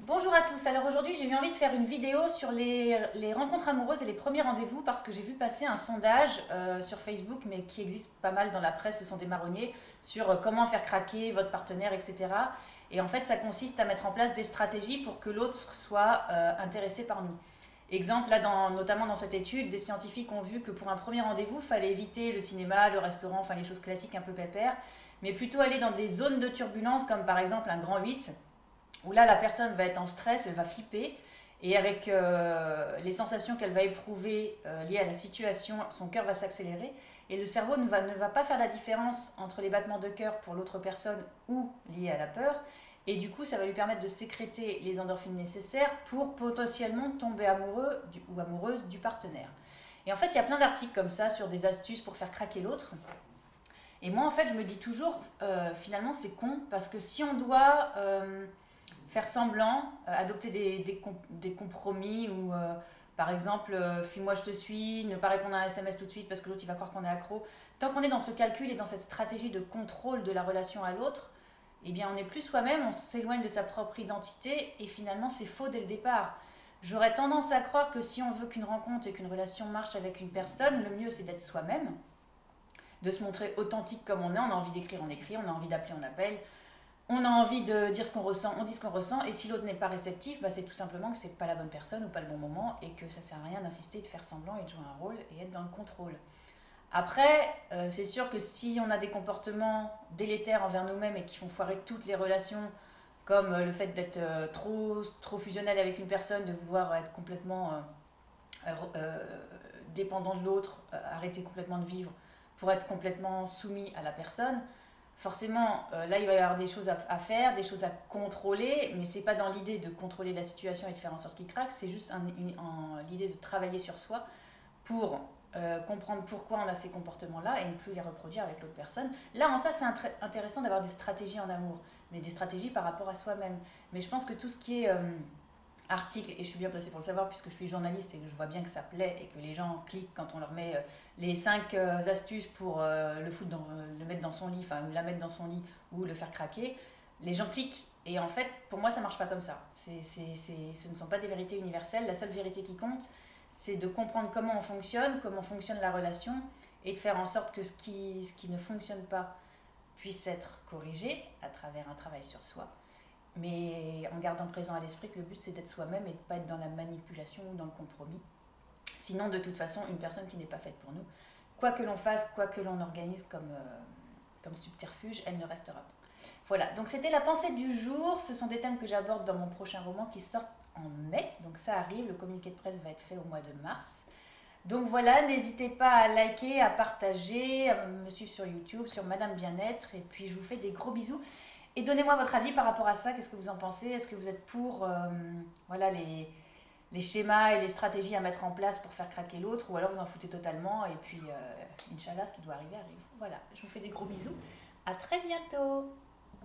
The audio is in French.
Bonjour à tous, alors aujourd'hui j'ai eu envie de faire une vidéo sur les rencontres amoureuses et les premiers rendez-vous parce que j'ai vu passer un sondage sur Facebook mais qui existe pas mal dans la presse, ce sont des marronniers, sur comment faire craquer votre partenaire, etc. Et en fait ça consiste à mettre en place des stratégies pour que l'autre soit intéressé par nous. Exemple, là notamment dans cette étude, des scientifiques ont vu que pour un premier rendez-vous, il fallait éviter le cinéma, le restaurant, enfin les choses classiques un peu pépères, mais plutôt aller dans des zones de turbulence comme par exemple un grand 8 où là la personne va être en stress, elle va flipper, et avec les sensations qu'elle va éprouver liées à la situation, son cœur va s'accélérer, et le cerveau ne va pas faire la différence entre les battements de cœur pour l'autre personne ou liés à la peur, et du coup ça va lui permettre de sécréter les endorphines nécessaires pour potentiellement tomber amoureux ou amoureuse du partenaire. Et en fait il y a plein d'articles comme ça sur des astuces pour faire craquer l'autre. Et moi en fait je me dis toujours, finalement c'est con, parce que si on doit faire semblant, adopter des compromis ou par exemple, fuis-moi je te suis, ne pas répondre à un SMS tout de suite parce que l'autre il va croire qu'on est accro. Tant qu'on est dans ce calcul et dans cette stratégie de contrôle de la relation à l'autre, eh bien on n'est plus soi-même, on s'éloigne de sa propre identité et finalement c'est faux dès le départ. J'aurais tendance à croire que si on veut qu'une rencontre et qu'une relation marche avec une personne, le mieux c'est d'être soi-même, de se montrer authentique comme on a envie d'écrire, on écrit, on a envie d'appeler, on appelle, on a envie de dire ce qu'on ressent, on dit ce qu'on ressent, et si l'autre n'est pas réceptif, bah c'est tout simplement que c'est pas la bonne personne ou pas le bon moment, et que ça sert à rien d'insister, de faire semblant et de jouer un rôle et être dans le contrôle. Après, c'est sûr que si on a des comportements délétères envers nous-mêmes et qui font foirer toutes les relations, comme le fait d'être trop fusionnel avec une personne, de vouloir être complètement dépendant de l'autre, arrêter complètement de vivre pour être complètement soumis à la personne, forcément, là, il va y avoir des choses à faire, des choses à contrôler, mais c'est pas dans l'idée de contrôler la situation et de faire en sorte qu'il craque, c'est juste l'idée de travailler sur soi pour comprendre pourquoi on a ces comportements-là et ne plus les reproduire avec l'autre personne. Là, en ça, c'est intéressant d'avoir des stratégies en amour, mais des stratégies par rapport à soi-même. Mais je pense que tout ce qui est article, et je suis bien placée pour le savoir puisque je suis journaliste et que je vois bien que ça plaît et que les gens cliquent quand on leur met les 5 astuces pour le mettre dans son lit, enfin la mettre dans son lit ou le faire craquer, les gens cliquent. Et en fait, pour moi, ça marche pas comme ça. Ce ne sont pas des vérités universelles. La seule vérité qui compte, c'est de comprendre comment on fonctionne la relation, et de faire en sorte que ce qui ne fonctionne pas puisse être corrigé à travers un travail sur soi, mais en gardant présent à l'esprit que le but c'est d'être soi-même et de ne pas être dans la manipulation ou dans le compromis. Sinon, de toute façon, une personne qui n'est pas faite pour nous, quoi que l'on fasse, quoi que l'on organise comme subterfuge, elle ne restera pas. Voilà, donc c'était la pensée du jour. Ce sont des thèmes que j'aborde dans mon prochain roman qui sort en mai, donc ça arrive, le communiqué de presse va être fait au mois de mars. Donc voilà, n'hésitez pas à liker, à partager, à me suivre sur YouTube, sur Madame Bien-être, et puis je vous fais des gros bisous. Et donnez-moi votre avis par rapport à ça, qu'est-ce que vous en pensez? Est-ce que vous êtes pour voilà, les schémas et les stratégies à mettre en place pour faire craquer l'autre, ou alors vous en foutez totalement, et puis Inch'Allah, ce qui doit arriver arrive. Voilà, je vous fais des gros bisous, à très bientôt.